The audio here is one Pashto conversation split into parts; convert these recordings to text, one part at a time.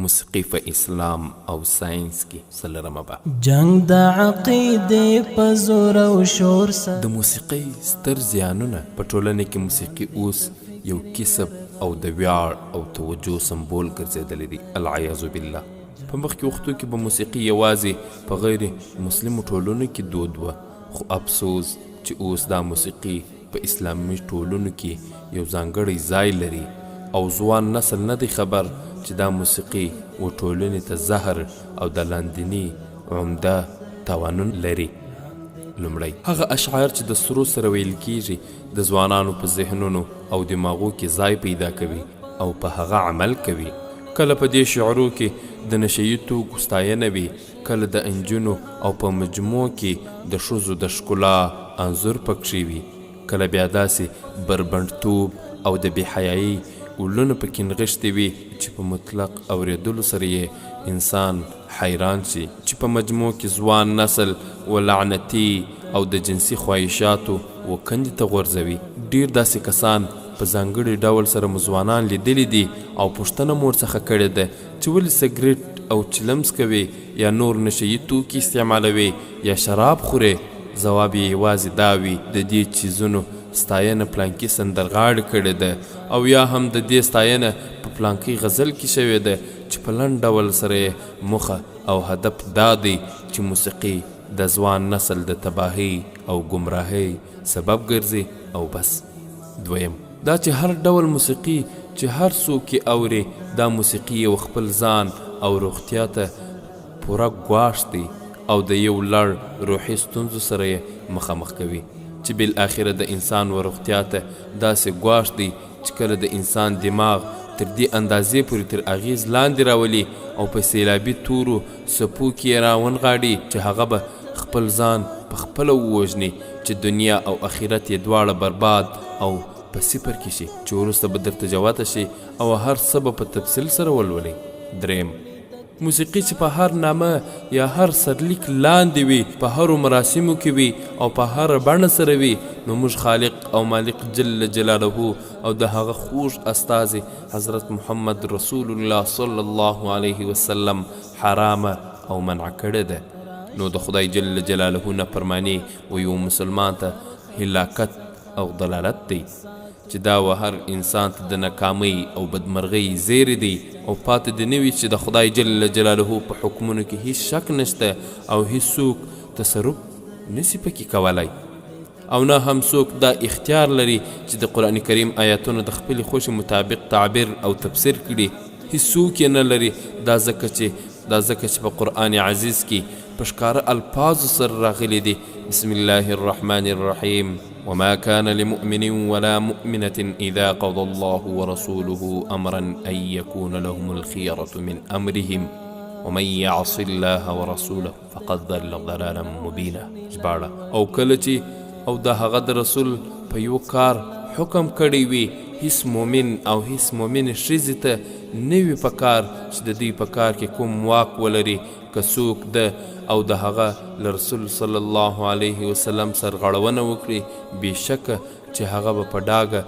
موسیقي په اسلام او ساينس کې څلورمه به جنگ د عقیدې په زور او شور سره د موسیقۍ ستر زیانونه په ټولنه کې موسیقي اوس یو کسب او د ویاړ او توجه سمبول ګرځېدلی دی. العیاذ بالله. په مخکې وختو کې به موسیقي یوازې په غیر مسلمو ټولنو کې دود وه، خو افسوس چې اوس دا موسیقي په اسلامي ټولنو کې یو ځانګړی ځای لري او ځوان نسل نه دی خبر چې دا موسیقي و ټولنې ته زهر او د لاندیني عمده تاوانون لري. لومړی هغه اشعار چې د سرو سره ویل کیږي د ځوانانو په ذهنونو او دماغو کې ځای پیدا کوي او په هغه عمل کوي. کله په دې شعرو کې د نشهیي توکو ستاینه وي، کله د انجونو او په مجموع کې د ښځو د ښکلا انځور پکښې وي، کله بیا داسې بربنډتوب او د بېحیایي ولونه پکې نغښتې وي چې په مطلق اورېدلو سره یې انسان حیران شي، چې په مجموع کې ځوان نسل و لعنتي او د جنسي خواهشاتو و کندې ته غورځوي. ډېر داسې کسان په ځانګړي ډول سره مو ځوانان لیدلی دي او پوښتنه مو ورڅخه کړې ده چې ولې سګرټ او چلمس کوي یا نور نشهیي توکي استعمالوي یا شراب خورې؟ ځواب یې یوازې دا وي د دې چیزونو ستاینه پلانکي سندرغاړي کړې ده او یا هم د دې ستاینه په پلانکي غزل کې شوې ده چې په لنډ ډول سره موخه او هدف دا دی چې موسیقي د ځوان نسل د تباهي او ګمراهۍ سبب ګرځي او بس. دویم دا چې هر ډول موسیقي چې هر څوک یې اوري دا موسیقي یو خپل ځان او روغتیا ته پوره ګواښ دی او د یو لړ روحي ستونزو سره یې مخامخ کوي چې بالاخره د انسان و روغتیا ته داسې ګواښ دی چې کله د انسان دماغ تر دې اندازې پورې تر اغیز لاندې راولي او په سیلابي تورو څپو کې یې راونغاړي چې هغه به خپل ځان په خپله ووژني چې دنیا او آخرت یې دواړه برباد او په صفر کې شي، چې وروسته به درته جواته شي او هر څه به په تفصیل سره ولولئ. دریم موسیقي چې په هر نامه یا هر سرلیک لاندې وي، په هرو مراسمو کې وي او په هر بڼه سره وي، نو موږ خالق او مالک جل جلاله او د هغه خوږ استازي حضرت محمد رسول الله صلی الله علیه وسلم حرامه او منع کړې ده. نو د خدای جل جلاله نافرماني و یو مسلمان ته هلاکت او ضلالت دی چې دا و هر انسان ته د ناکامۍ او بدمرغۍ زیری دی او پاتې د نوي چې د خدای جل جلاله په حکمونو کې هیڅ شک نشته او هیڅوک تصرف نسی پکې کولی او نه هم څوک دا اختیار لري چې د قرآن کریم آیاتونو د خپلې خوښې مطابق تعبیر او تفسیر کړي. هیڅوک یې نه لري دا ځکه چې په قرآن عزیز کې په ښکاره الفاظو سره راغلي دي. بسم الله الرحمن الرحیم وما كان لمؤمن ولا مؤمنة إذا قضى الله ورسوله أمرا أن يكون لهم الخيرة من أمرهم ومن يعص الله ورسوله فقد ضل ضلالا مبينا. ژباړه او کله چې او د هغه د رسول په یو کار حکم کړی وي، هیڅ مؤمن او هیڅ مؤمن ښځې ته نه وي په کار چې د دوی په کار کې کوم واک ولري، که څوک ده او د هغه له رسول صلی الله علیه وسلم سرغړونه وکړي، بېشکه چې هغه به په ډاګه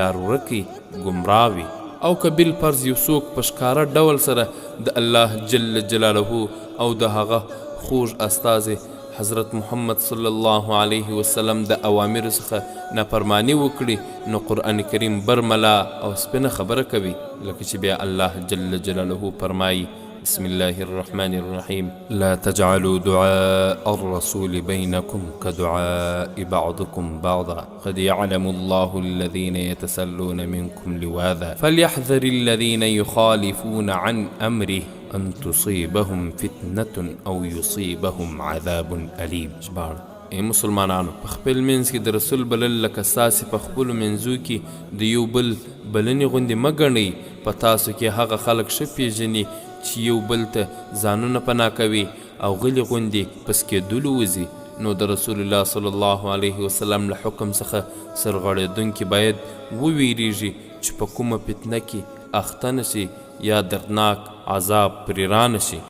لار ورکي ګمراه وي. او که بالفرض یو څوک په ښکاره ډول سره د الله جل جلاله او د هغه خوږ استازي حضرت محمد صلی الله علیه وسلم د اوامرو څخه نافرمانی وکړي، نو قرآن کریم برملا او سپینه خبره کوي، لکه چې بیا الله جل جلاله فرمایي بسم الله الرحمن الرحيم لا تجعلوا دعاء الرسول بينكم كدعاء بعضكم بعضا قد يعلم الله الذين يتسلون منكم لواذا فليحذر الذين يخالفون عن أمره أن تصيبهم فتنة أو يصيبهم عذاب أليم. ژباړه ای مسلمانانو، په خپل منځ کې د رسول بلل لکه ستاسې په خپلو منځو کې د یو بل بلنې غوندې مه ګڼئ. په تاسو کې هغه خلک ښه پېژني چې یو بل ته ځانونه پناه کوي او غلي غوندې پس کېدلو وځي، نو د رسول الله صلی الله علیه وسلم له حکم څخه سرغړېدونکي باید وویریږي چې په کومه فتنه کې اخته نشي یا دردناک عذاب پرې رانشي.